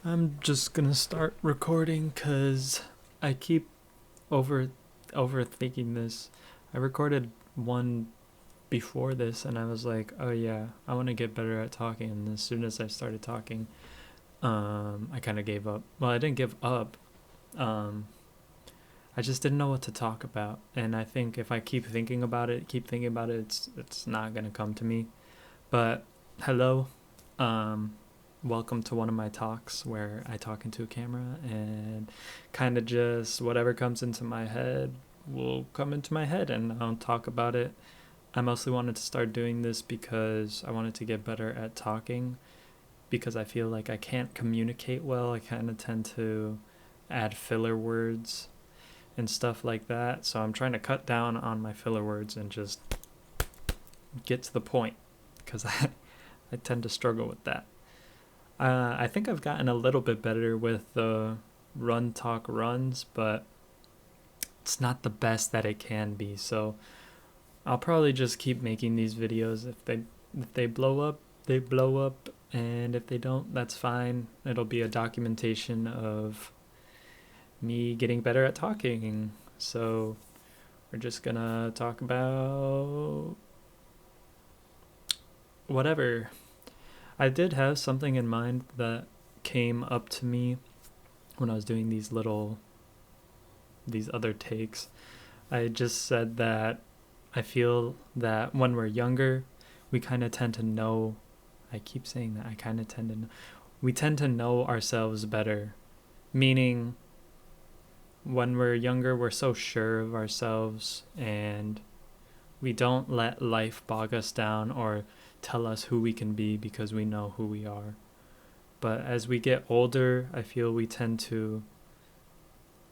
I'm just gonna start recording because I keep over overthinking this. I recorded one before this and I was like, oh yeah, I want to get better at talking. And as soon as I started talking, I kind of gave up. Well, I didn't give up. Um, I just didn't know what to talk about. And I think if I keep thinking about it, it's not gonna come to me. But hello, um, welcome to one of my talks where I talk into a camera and kind of just whatever comes into my head will come into my head and I'll talk about it. I mostly wanted to start doing this because I wanted to get better at talking because I feel like I can't communicate well. I kind of tend to add filler words and stuff like that. So I'm trying to cut down on my filler words and just get to the point because I tend to struggle with that. I think I've gotten a little bit better with the run talk runs, but it's not the best that it can be. So I'll probably just keep making these videos. If they blow up, they blow up, and if they don't, that's fine. It'll be a documentation of me getting better at talking. So we're just gonna talk about whatever. I did have something in mind that came up to me when I was doing these other takes. I just said that I feel that when we're younger, we kind of tend to know. I keep saying that. I kind of tend to know. We tend to know ourselves better. Meaning, when we're younger, we're so sure of ourselves and we don't let life bog us down or tell us who we can be because we know who we are. But as we get older, I feel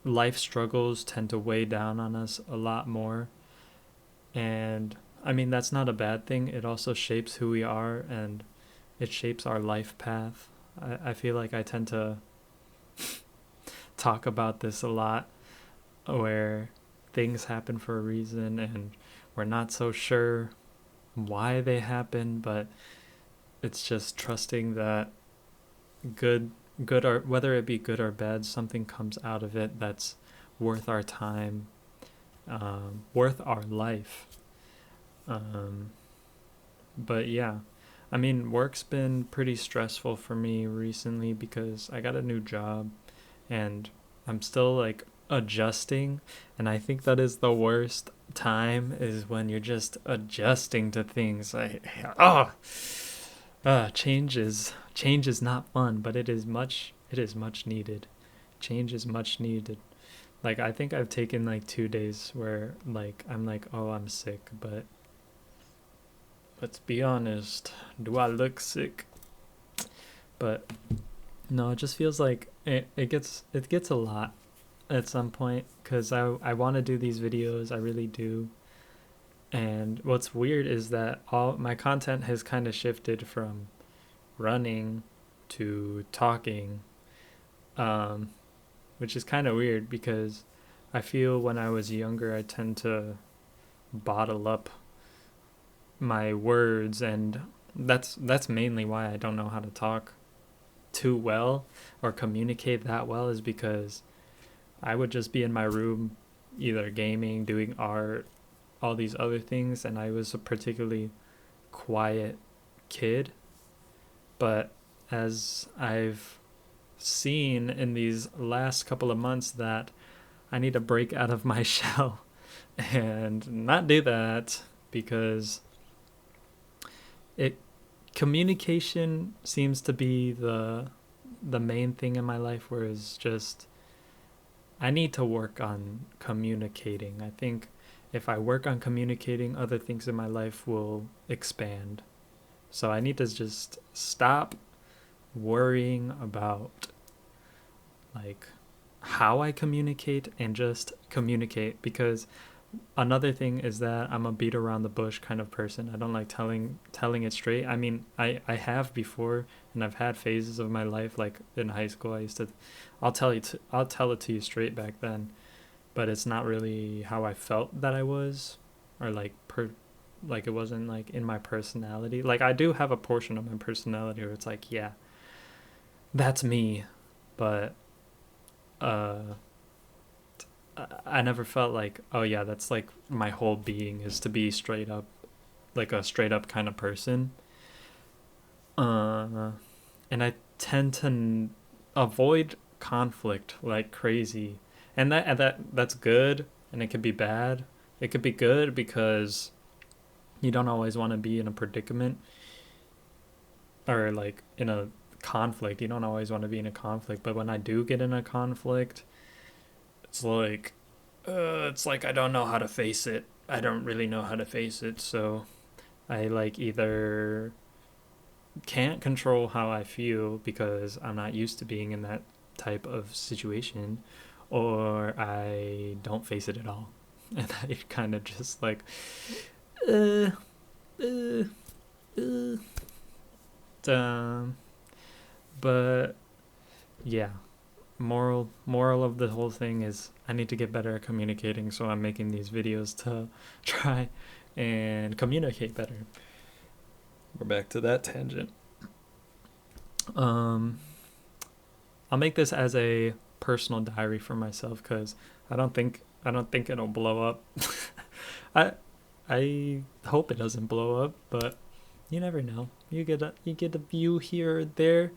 life struggles tend to weigh down on us a lot more. And I mean, that's not a bad thing. It also shapes who we are and it shapes our life path. I feel like I tend to talk about this a lot where things happen for a reason and we're not so sure why they happen, but it's just trusting that good or whether it be good or bad, something comes out of it that's worth our time, worth our life. Um, but yeah, I mean, work's been pretty stressful for me recently because I got a new job and I'm still like adjusting, and I think that is the worst time is when you're just adjusting to things. Like, oh, change is not fun, but it is much needed. Change is much needed. Like I think I've taken like 2 days where like I'm like, oh, I'm sick, but let's be honest, do I look sick? But no, it just feels like it gets a lot at some point because I want to do these videos. I really do. And what's weird is that all my content has kind of shifted from running to talking, um, which is kind of weird because I feel when I was younger, I tend to bottle up my words, and that's mainly why I don't know how to talk too well or communicate that well, is because I would just be in my room either gaming, doing art, all these other things, and I was a particularly quiet kid. But as I've seen in these last couple of months that I need to break out of my shell and not do that because it communication seems to be the main thing in my life, whereas just I need to work on communicating. I think if I work on communicating, other things in my life will expand. So I need to just stop worrying about like how I communicate and just communicate, because another thing is that I'm a beat around the bush kind of person. I don't like telling it straight. I mean, I have before, and I've had phases of my life like in high school. I used to I'll tell it to you straight back then, but it's not really how I felt that I was, or like it wasn't like in my personality. Like I do have a portion of my personality where it's like, yeah, that's me. but uh I never felt like, oh yeah, that's like my whole being is to be straight up, like a straight up kind of person. And I tend to avoid conflict like crazy, and that's good, and it could be bad. It could be good because you don't always want to be in a predicament, or like in a conflict. You don't always want to be in a conflict, but when I do get in a conflict, it's like I don't know how to face it. I don't really know how to face it, so I like either can't control how I feel because I'm not used to being in that type of situation, or I don't face it at all. And I kind of just like, uh, uh, uh, um, but yeah, moral of the whole thing is I need to get better at communicating, so I'm making these videos to try and communicate better. We're back to that tangent. I'll make this as a personal diary for myself because I don't think it'll blow up. I I hope it doesn't blow up, but you never know. You get a view here or there.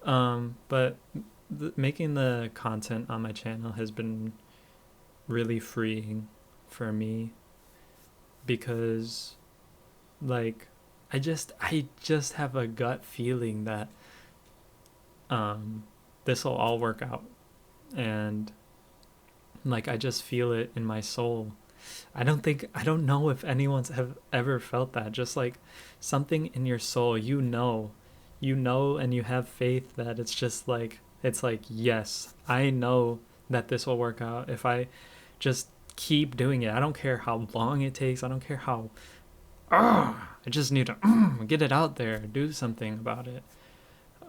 But making the content on my channel has been really freeing for me because like I just have a gut feeling that this will all work out, and like I just feel it in my soul. I don't know if anyone's have ever felt that, just like something in your soul, and you have faith that it's like yes, I know that this will work out if I just keep doing it. I don't care how long it takes. I don't care how I just need to get it out there, do something about it.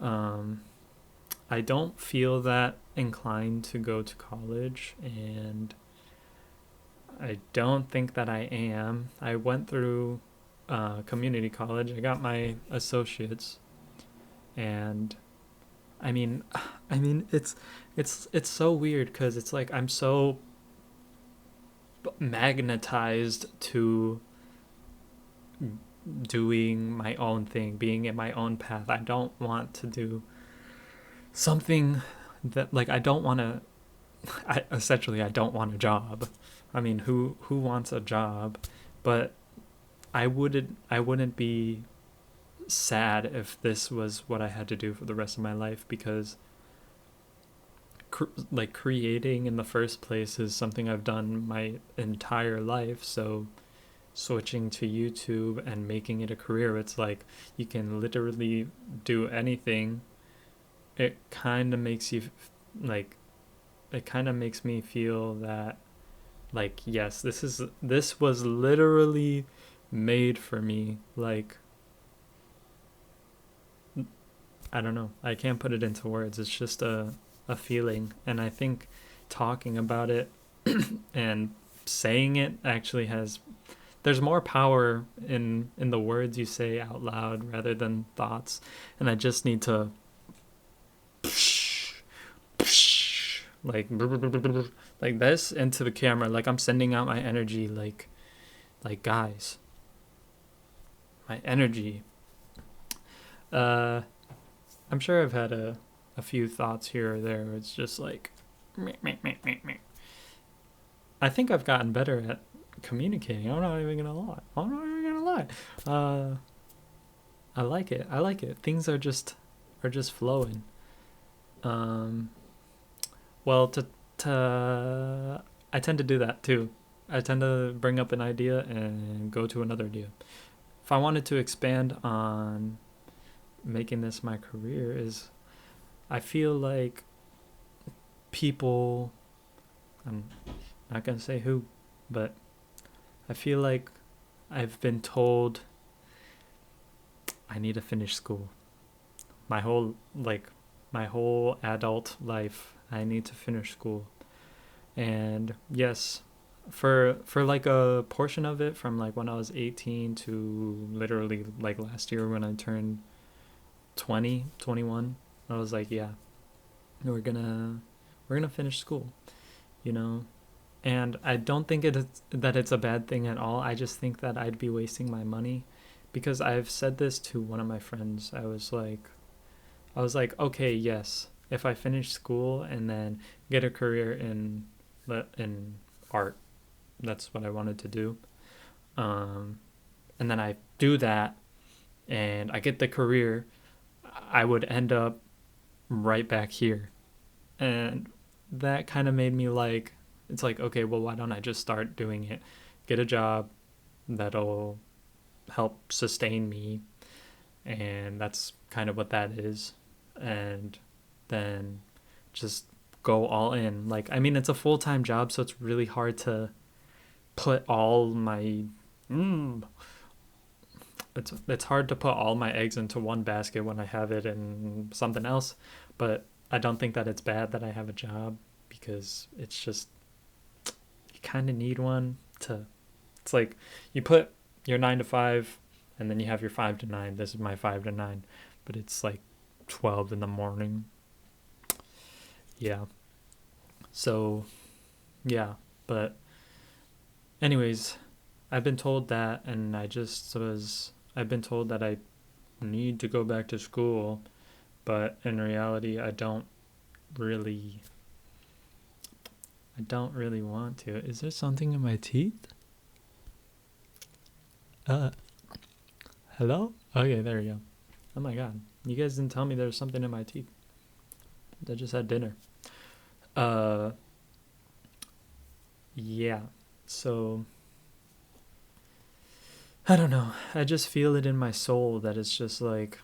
um I don't feel that inclined to go to college, and I don't think that I am. I went through community college. I got my associates, and I mean, it's so weird because it's like I'm so magnetized to doing my own thing, being in my own path. I don't want to do something that like I don't want to. I don't want a job. I mean, who wants a job? But I wouldn't be sad if this was what I had to do for the rest of my life because like creating in the first place is something I've done my entire life. So switching to YouTube and making it a career, it's like you can literally do anything. It kind of makes you like it kind of makes me feel that like yes, this was literally made for me. Like I don't know, I can't put it into words. It's just a feeling, and I think talking about it and saying it actually has there's more power in the words you say out loud rather than thoughts. And I just need to like like this into the camera, like I'm sending out my energy, like guys, my energy. uh I'm sure I've had a few thoughts here or there where it's just like meh, meh, meh, meh, meh. I think I've gotten better at communicating. I'm not even gonna lie. I like it. Things are just flowing. um well, to I tend to do that too. I tend to bring up an idea and go to another idea. If I wanted to expand on making this my career, is I feel like people, I'm not going to say who, but I feel like I've been told I need to finish school. My whole adult life, I need to finish school. And yes, for like a portion of it, from like when I was 18 to literally like last year when I turned 20, 21, I was like, yeah, we're gonna finish school, you know. And I don't think that it's a bad thing at all. I just think that I'd be wasting my money, because I've said this to one of my friends. I was like, okay, yes, if I finish school and then get a career in art, that's what I wanted to do. And then I do that and I get the career, I would end up right back here. And that kind of made me like, it's like, okay, well, why don't I just start doing it? Get a job that'll help sustain me. And that's kind of what that is. And then just go all in. Like, I mean, it's a full time job, so it's really hard to put all my. It's hard to put all my eggs into one basket when I have it in something else. But I don't think that it's bad that I have a job, because it's just, you kind of need one to. It's like you put your 9 to 5, and then you have your 5 to 9. This is my 5 to 9, but it's like 12 in the morning. Yeah. So, yeah. But, anyways, I've been told that, and I've been told that I need to go back to school, but in reality, I don't really want to. Is there something in my teeth? Hello? Okay, there we go. Oh my god. You guys didn't tell me there was something in my teeth. I just had dinner. Yeah. So, I don't know. I just feel it in my soul that it's just like,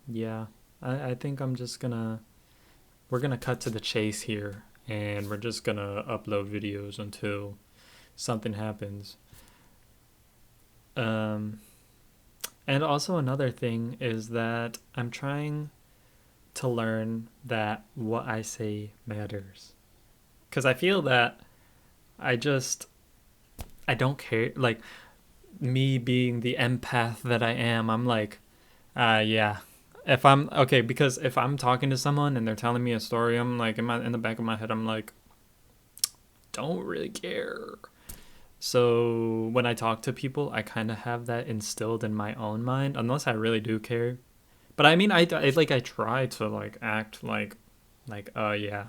yeah. I think we're gonna cut to the chase here, and we're just gonna upload videos until something happens. Um, and also another thing is that I'm trying to learn that what I say matters. Because I feel that I don't care. Like, me being the empath that I am, I'm like, yeah. If I'm, okay, because if I'm talking to someone and they're telling me a story, I'm like, in the back of my head, I'm like, don't really care. So when I talk to people, I kind of have that instilled in my own mind, unless I really do care. But I mean, I try to like act like, yeah,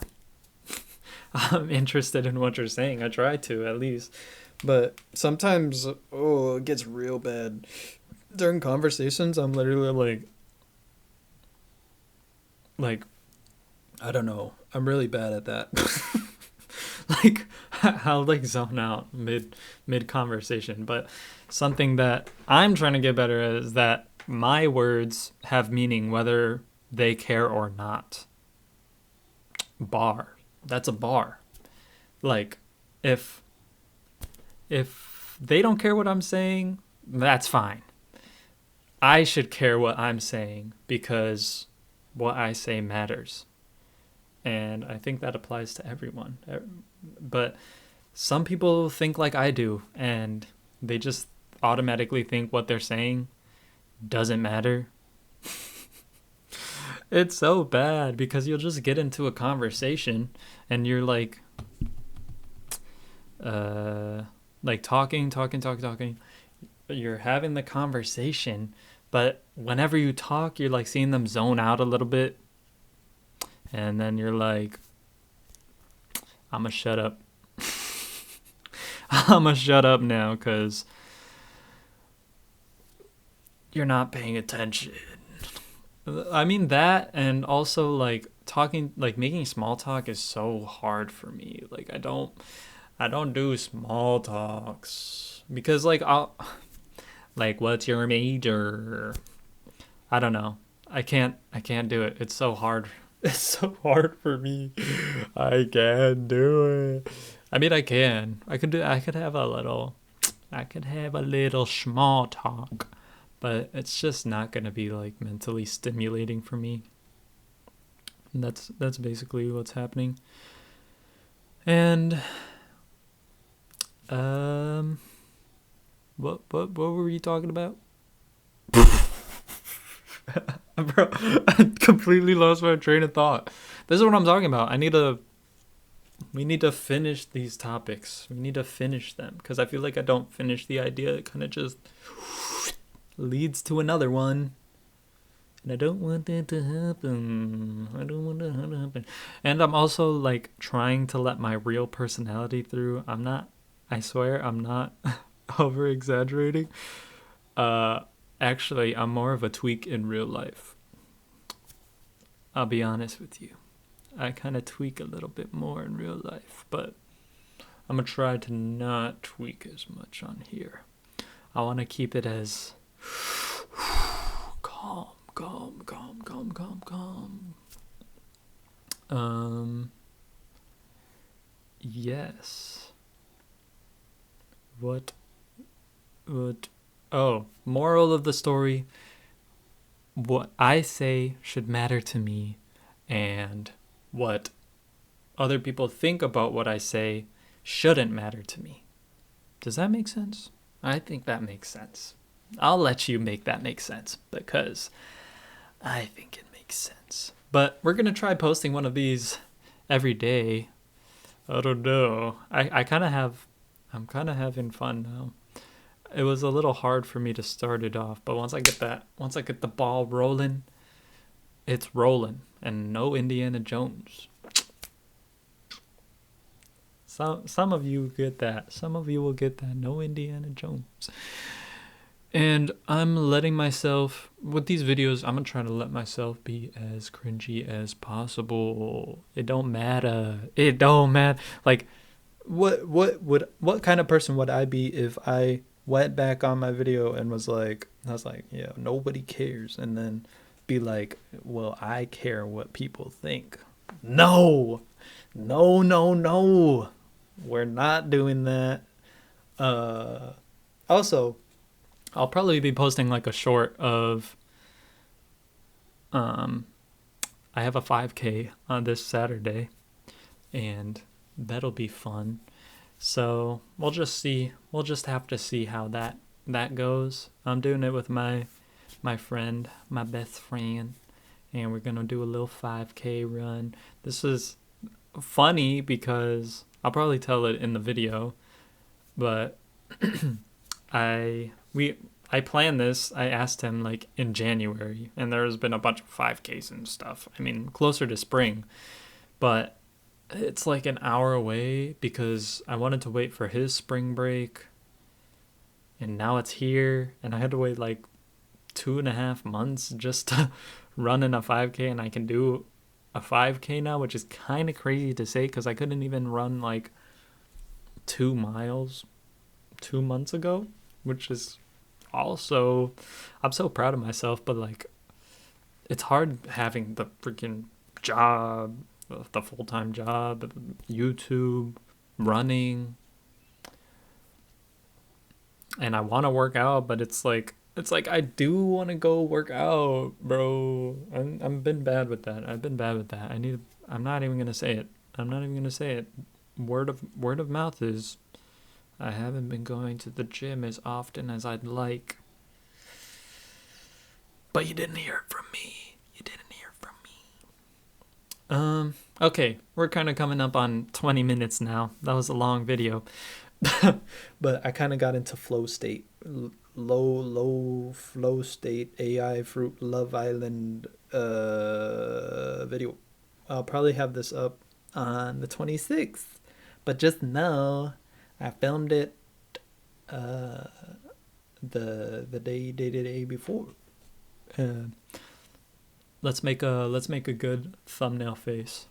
I'm interested in what you're saying. I try to, at least. But sometimes, it gets real bad. During conversations, I'm literally like, I don't know. I'm really bad at that. Like, I'll like zone out mid conversation. But something that I'm trying to get better at is that my words have meaning whether they care or not. Bar. That's a bar. Like, if they don't care what I'm saying, that's fine. I should care what I'm saying, because what I say matters. And I think that applies to everyone. But some people think like I do, and they just automatically think what they're saying doesn't matter. It's so bad, because you'll just get into a conversation and you're like talking. You're having the conversation, but whenever you talk, you're like seeing them zone out a little bit. And then you're like, I'ma shut up. I'ma shut up now, because you're not paying attention. I mean, that, and also like talking, like making small talk is so hard for me. Like, I don't do small talks, because like I'll like, what's your major? I don't know. I can't do it. It's so hard. It's so hard for me. I can't do it. I mean, I can. I could have a little. I could have a little small talk, but it's just not gonna be like mentally stimulating for me. And that's basically what's happening. And what were you talking about? Bro, I completely lost my train of thought. This is what I'm talking about. We need to finish these topics. We need to finish them because I feel like I don't finish the idea. It kind of just leads to another one. And I don't want that to happen. I don't want that to happen. And I'm also like trying to let my real personality through. I swear I'm not over exaggerating. Actually, I'm more of a tweak in real life. I'll be honest with you. I kind of tweak a little bit more in real life, but I'm going to try to not tweak as much on here. I want to keep it as calm. Yes. What? Oh, moral of the story. What I say should matter to me, and what other people think about what I say shouldn't matter to me. Does that make sense? I think that makes sense. I'll let you make that make sense because I think it makes sense. But we're going to try posting one of these every day. I don't know. I'm kind of having fun now. It was a little hard for me to start it off, but once I get the ball rolling, it's rolling, and no Indiana Jones. Some of you get that. Some of you will get that. No Indiana Jones. And I'm letting myself, with these videos, I'm going to try to let myself be as cringy as possible. It don't matter. Like, what kind of person would I be if I went back on my video and was like, yeah, nobody cares. And then be like, well, I care what people think. No. We're not doing that. Also, I'll probably be posting like a short of I have a 5K on this Saturday, and that'll be fun. So we'll just have to see how that goes. I'm doing it with my friend, my best friend, and we're gonna do a little 5K run. This is funny because I'll probably tell it in the video, but I planned this. I asked him like in January, and there's been a bunch of 5Ks and stuff. I mean, closer to spring, but it's like an hour away because I wanted to wait for his spring break, and now it's here, and I had to wait like 2.5 months just to run in a 5K, and I can do a 5K now, which is kind of crazy to say because I couldn't even run like 2 miles 2 months ago, which is also, I'm so proud of myself, but like it's hard having the freaking job, the full-time job, YouTube, running, and I want to work out, but it's like I do want to go work out, bro. I've been bad with that. I'm not even gonna say it. Word of mouth is I haven't been going to the gym as often as I'd like. But you didn't hear it from me. Okay, we're kind of coming up on 20 minutes now. That was a long video. But I kind of got into flow state. Low flow state, AI Fruit Love Island video. I'll probably have this up on the 26th. But just know I filmed it the day before. Let's make a good thumbnail face.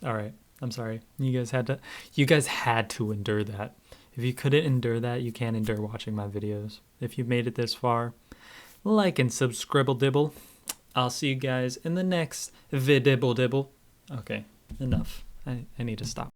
All right. I'm sorry. You guys had to endure that. If you couldn't endure that, you can't endure watching my videos. If you've made it this far, like and subscribble dibble. I'll see you guys in the next vidibble dibble. Okay, enough. I need to stop.